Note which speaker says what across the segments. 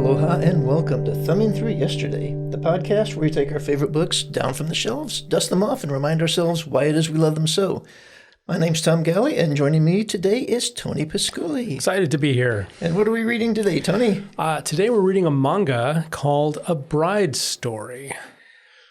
Speaker 1: Aloha and welcome to Thumbing Through Yesterday, the podcast where we take our favorite books down from the shelves, dust them off, and remind ourselves why it is we love them so. My name's Tom Galley, and joining me today is Tony Pasculi.
Speaker 2: Excited to be here.
Speaker 1: And what are we reading today, Tony?
Speaker 2: Today we're reading a manga called A Bride Story.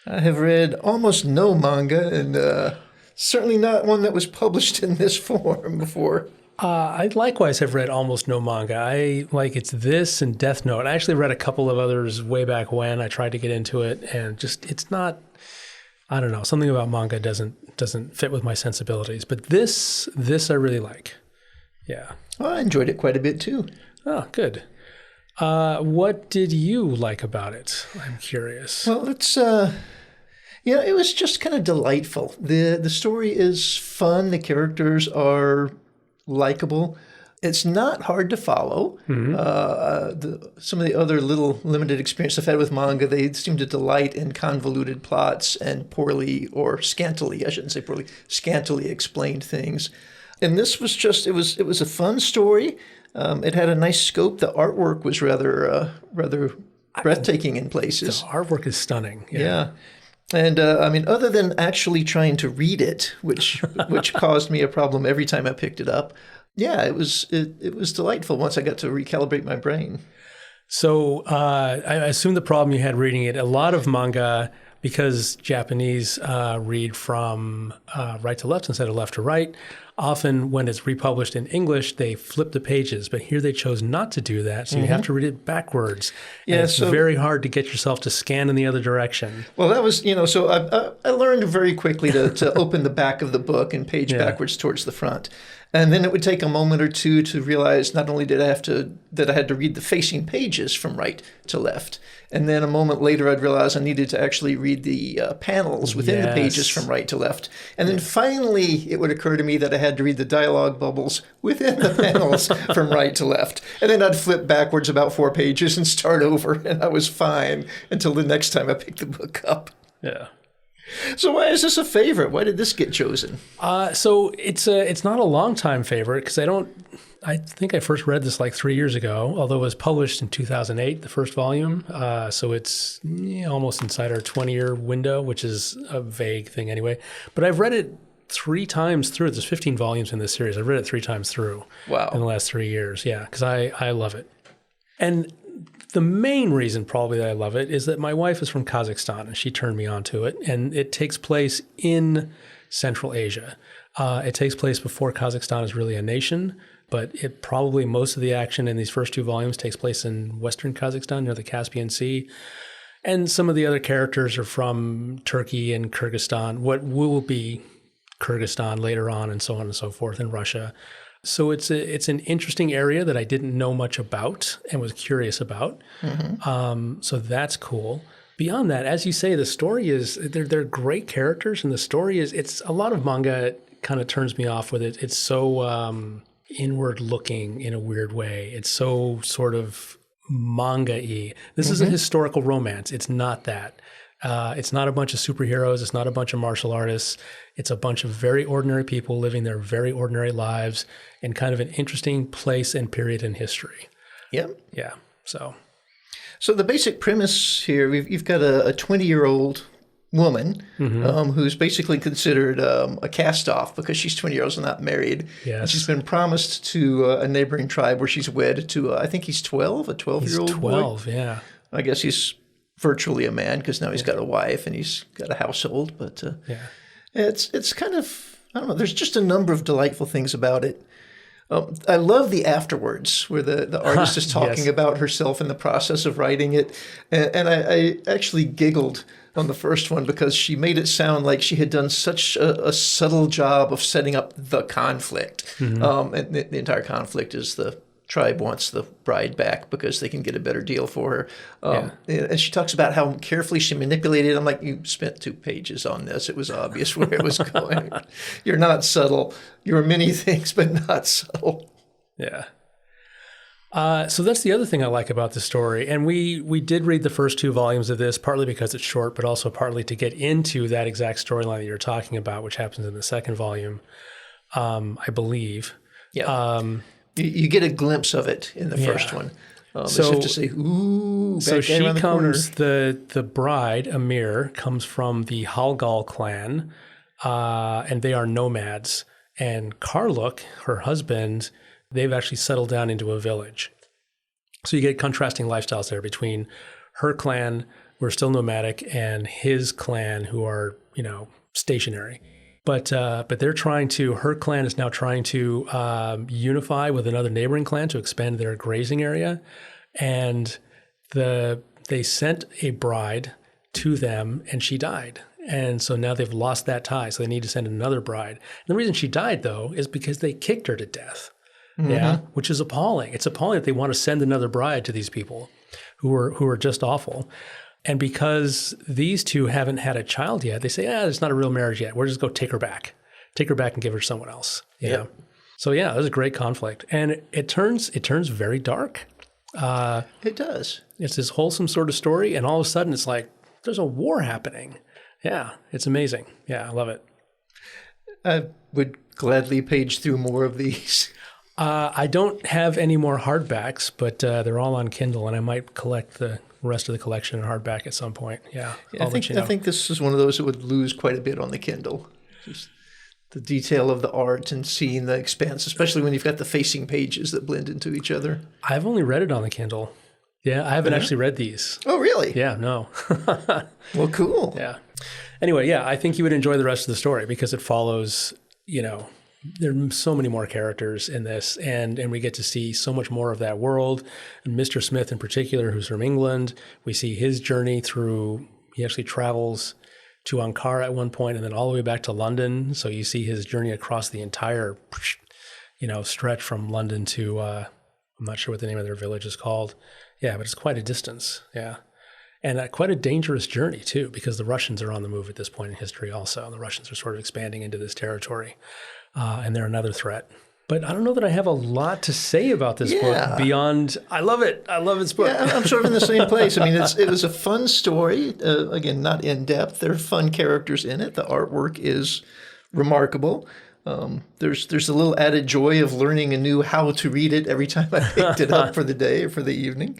Speaker 1: I have read almost no manga, and certainly not one that was published in this form before.
Speaker 2: I likewise have read almost no manga. It's this and Death Note. I actually read a couple of others way back when. I tried to get into it, and just it's not. I don't know. Something about manga doesn't fit with my sensibilities. But this I really like. Yeah.
Speaker 1: Well, I enjoyed it quite a bit too.
Speaker 2: Oh, good. What did you like about it? I'm curious.
Speaker 1: Well, it's it was just kind of delightful. The story is fun. The characters are likable. It's not hard to follow. Mm-hmm. Some of the other little limited experience I've had with manga, they seem to delight in convoluted plots and scantily explained things. And this was just, it was a fun story. It had a nice scope. The artwork was rather breathtaking in places.
Speaker 2: The artwork is stunning.
Speaker 1: Yeah. And other than actually trying to read it, which caused me a problem every time I picked it up, yeah, it was delightful once I got to recalibrate my brain.
Speaker 2: So I assume the problem you had reading it, a lot of manga, because Japanese read from right to left instead of left to right, often when it's republished in English, they flip the pages. But here they chose not to do that, so you have to read it backwards. And it's very hard to get yourself to scan in the other direction.
Speaker 1: Well, that was, so I learned very quickly to open the back of the book and page backwards towards the front. And then it would take a moment or two to realize not only that I had to read the facing pages from right to left, and then a moment later I'd realize I needed to actually read the panels within the pages from right to left. And then finally it would occur to me that I had to read the dialogue bubbles within the panels from right to left. And then I'd flip backwards about 4 pages and start over, and I was fine until the next time I picked the book up.
Speaker 2: Yeah.
Speaker 1: So why is this a favorite? Why did this get chosen?
Speaker 2: So it's not a long-time favorite because I think I first read this like 3 years ago, although it was published in 2008, the first volume. So it's almost inside our 20-year window, which is a vague thing anyway. But I've read it 3 times through. There's 15 volumes in this series. I've read it 3 times through.
Speaker 1: Wow.
Speaker 2: In the last 3 years. Yeah, because I love it. And the main reason probably that I love it is that my wife is from Kazakhstan and she turned me on to it. And it takes place in Central Asia. It takes place before Kazakhstan is really a nation, but most of the action in these first 2 volumes takes place in Western Kazakhstan near the Caspian Sea. And some of the other characters are from Turkey and Kyrgyzstan, what will be Kyrgyzstan later on, and so on and so forth, and Russia. So it's an interesting area that I didn't know much about and was curious about. Mm-hmm. So that's cool. Beyond that, as you say, the story is they're great characters, and the story it's a lot of manga kind of turns me off with it. It's so inward looking in a weird way. It's so sort of manga-y. This is a historical romance. It's not that. It's not a bunch of superheroes. It's not a bunch of martial artists. It's a bunch of very ordinary people living their very ordinary lives in kind of an interesting place and period in history.
Speaker 1: Yep.
Speaker 2: Yeah. So
Speaker 1: the basic premise here, you've got a 20-year-old woman who's basically considered a cast-off because she's 20 years old and not married.
Speaker 2: Yes.
Speaker 1: And she's been promised to a neighboring tribe where she's wed to, I think he's 12, a 12-year-old boy.
Speaker 2: 12, yeah.
Speaker 1: I guess he's virtually a man because now he's got a wife and he's got a household. But it's kind of, I don't know, there's just a number of delightful things about it. I love the afterwards where the artist is talking about herself in the process of writing it. And I actually giggled on the first one because she made it sound like she had done such a subtle job of setting up the conflict. Mm-hmm. And the entire conflict is the tribe wants the bride back because they can get a better deal for her. And she talks about how carefully she manipulated it. I'm like, you spent 2 pages on this. It was obvious where it was going. You're not subtle. You're many things, but not subtle.
Speaker 2: Yeah. So that's the other thing I like about the story. And we did read the first 2 volumes of this, partly because it's short, but also partly to get into that exact storyline that you're talking about, which happens in the second volume, I believe.
Speaker 1: Yeah. You get a glimpse of it in the first one. As if to say, ooh, back
Speaker 2: so she
Speaker 1: around the corner.
Speaker 2: comes, the bride, Amir, comes from the Halgal clan, and they are nomads. And Karluk, her husband, they've actually settled down into a village. So you get contrasting lifestyles there between her clan, who are still nomadic, and his clan, who are, stationary. But they're her clan is now trying to unify with another neighboring clan to expand their grazing area. And they sent a bride to them, and she died. And so now they've lost that tie, so they need to send another bride. And the reason she died, though, is because they kicked her to death. Mm-hmm. Yeah, which is appalling. It's appalling that they want to send another bride to these people who are just awful. And because these two haven't had a child yet, they say, it's not a real marriage yet. We'll just go take her back and give her to someone else. Yeah. Yep. So yeah, it was a great conflict. And it turns very dark.
Speaker 1: It does.
Speaker 2: It's this wholesome sort of story. And all of a sudden it's like, there's a war happening. Yeah, it's amazing. Yeah, I love it.
Speaker 1: I would gladly page through more of these.
Speaker 2: I don't have any more hardbacks, but they're all on Kindle, and I might collect the rest of the collection in hardback at some point. Yeah,
Speaker 1: I think this is one of those that would lose quite a bit on the Kindle. Just the detail of the art and seeing the expanse, especially when you've got the facing pages that blend into each other.
Speaker 2: I've only read it on the Kindle. Yeah, I haven't actually read these.
Speaker 1: Oh, really?
Speaker 2: Yeah, no.
Speaker 1: Well, cool.
Speaker 2: Yeah. Anyway, yeah, I think you would enjoy the rest of the story because it follows, there are so many more characters in this, and we get to see so much more of that world. And Mr. Smith in particular, who's from England, we see his journey through, he actually travels to Ankara at one point and then all the way back to London. So you see his journey across the entire, stretch from London to, I'm not sure what the name of their village is called. Yeah, but it's quite a distance. Yeah. And quite a dangerous journey, too, because the Russians are on the move at this point in history also. And the Russians are sort of expanding into this territory. And they're another threat. But I don't know that I have a lot to say about this book beyond, I love it. I love this book.
Speaker 1: Yeah, I'm sort of in the same place. I mean, it was a fun story. Again, not in depth. There are fun characters in it. The artwork is remarkable. There's a little added joy of learning anew how to read it every time I picked it up for the day or for the evening.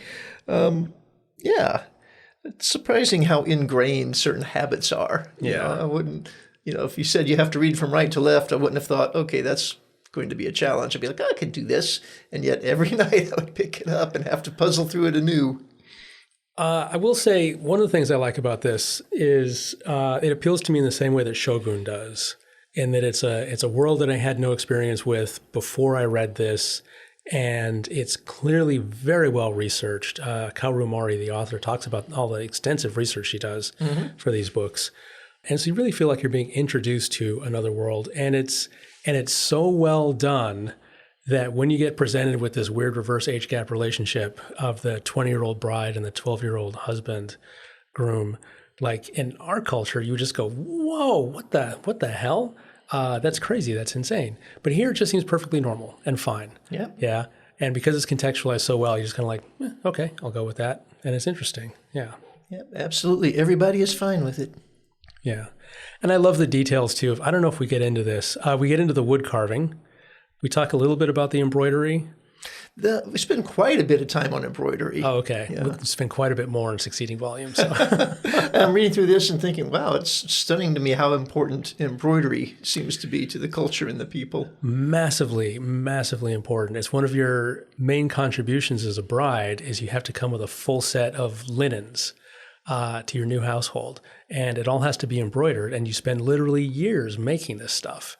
Speaker 1: It's surprising how ingrained certain habits are. I wouldn't, if you said you have to read from right to left, I wouldn't have thought, okay, that's going to be a challenge. I'd be like, I can do this. And yet every night I would pick it up and have to puzzle through it anew.
Speaker 2: I will say one of the things I like about this is it appeals to me in the same way that Shogun does, in that it's a world that I had no experience with before I read this. And it's clearly very well researched. Kaoru Mori, the author, talks about all the extensive research she does for these books. And so you really feel like you're being introduced to another world. And it's so well done that when you get presented with this weird reverse age gap relationship of the 20-year-old bride and the 12-year-old husband, groom, like in our culture, you would just go, whoa, what the hell? That's crazy. That's insane. But here it just seems perfectly normal and fine.
Speaker 1: Yeah.
Speaker 2: Yeah. And because it's contextualized so well, you're just kind of like, okay, I'll go with that. And it's interesting. Yeah.
Speaker 1: Yeah, absolutely. Everybody is fine with it.
Speaker 2: Yeah. And I love the details too. I don't know if we get into this. We get into the wood carving. We talk a little bit about the embroidery.
Speaker 1: We spend quite a bit of time on embroidery.
Speaker 2: Oh, okay. Yeah. We'll spend quite a bit more in succeeding volumes. So.
Speaker 1: I'm reading through this and thinking, wow, it's stunning to me how important embroidery seems to be to the culture and the people.
Speaker 2: Massively, massively important. It's one of your main contributions as a bride is you have to come with a full set of linens to your new household. And it all has to be embroidered. And you spend literally years making this stuff.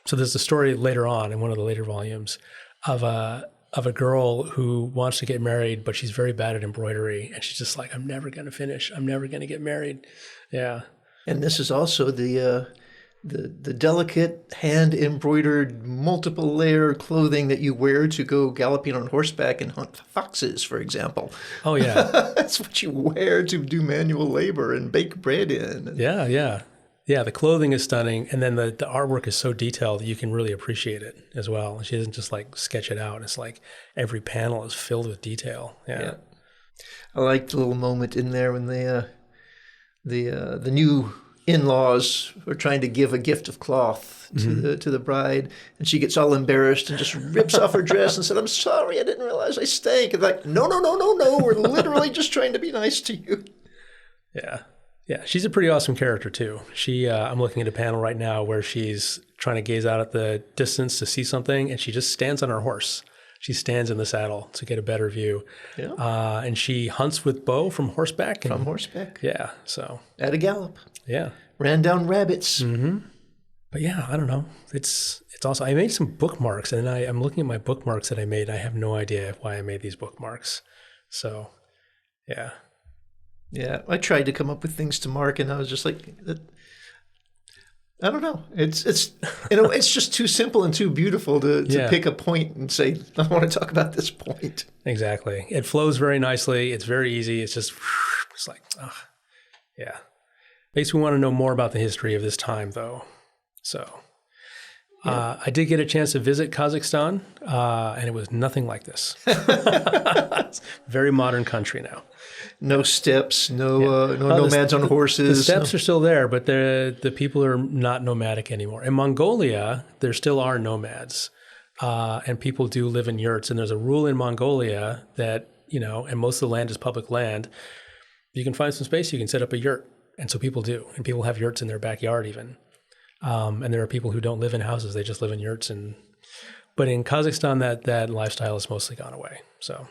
Speaker 2: So there's a story later on in one of the later volumes of a girl who wants to get married, but she's very bad at embroidery. And she's just like, I'm never going to finish. I'm never going to get married. Yeah.
Speaker 1: And this is also the delicate hand-embroidered multiple-layer clothing that you wear to go galloping on horseback and hunt foxes, for example.
Speaker 2: Oh, yeah.
Speaker 1: That's what you wear to do manual labor and bake bread in.
Speaker 2: Yeah, yeah. Yeah, the clothing is stunning, and then the artwork is so detailed that you can really appreciate it as well. She doesn't just like sketch it out. It's like every panel is filled with detail. Yeah. I
Speaker 1: like the little moment in there when the new in-laws are trying to give a gift of cloth to the bride, and she gets all embarrassed and just rips off her dress and said, "I'm sorry, I didn't realize I stank." And like, no, we're literally just trying to be nice to you.
Speaker 2: Yeah. Yeah, she's a pretty awesome character too. I'm looking at a panel right now where she's trying to gaze out at the distance to see something, and she just stands on her horse. She stands in the saddle to get a better view. Yeah. And she hunts with bow from horseback.
Speaker 1: From horseback.
Speaker 2: Yeah, so.
Speaker 1: At a gallop.
Speaker 2: Yeah.
Speaker 1: Ran down rabbits.
Speaker 2: Mm-hmm. But yeah, I don't know. It's awesome. I made some bookmarks, and I'm looking at my bookmarks that I made. I have no idea why I made these bookmarks. So, yeah.
Speaker 1: Yeah, I tried to come up with things to mark, and I was just like, I don't know. It's it's just too simple and too beautiful to pick a point and say, I want to talk about this point.
Speaker 2: Exactly. It flows very nicely. It's very easy. It's just, it's like, yeah. Makes me want to know more about the history of this time, though. So, I did get a chance to visit Kazakhstan, and it was nothing like this. It's a very modern country now.
Speaker 1: No steps, no nomads on horses.
Speaker 2: The steps are still there, but the people are not nomadic anymore. In Mongolia, there still are nomads, and people do live in yurts. And there's a rule in Mongolia that, and most of the land is public land. You can find some space, you can set up a yurt. And so people do. And people have yurts in their backyard even. And there are people who don't live in houses, they just live in yurts. But in Kazakhstan, that lifestyle has mostly gone away. So...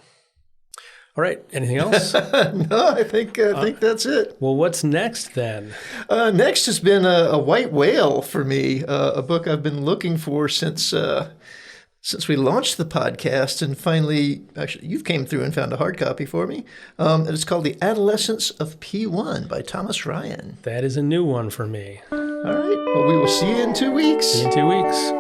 Speaker 2: All right. Anything else?
Speaker 1: No, I think that's it.
Speaker 2: Well, what's next then?
Speaker 1: Next has been a white whale for me, a book I've been looking for since we launched the podcast, and finally, actually, you came through and found a hard copy for me. And it's called The Adolescence of P1 by Thomas Ryan.
Speaker 2: That is a new one for me.
Speaker 1: All right. Well, we will see you in 2 weeks.
Speaker 2: See you in 2 weeks.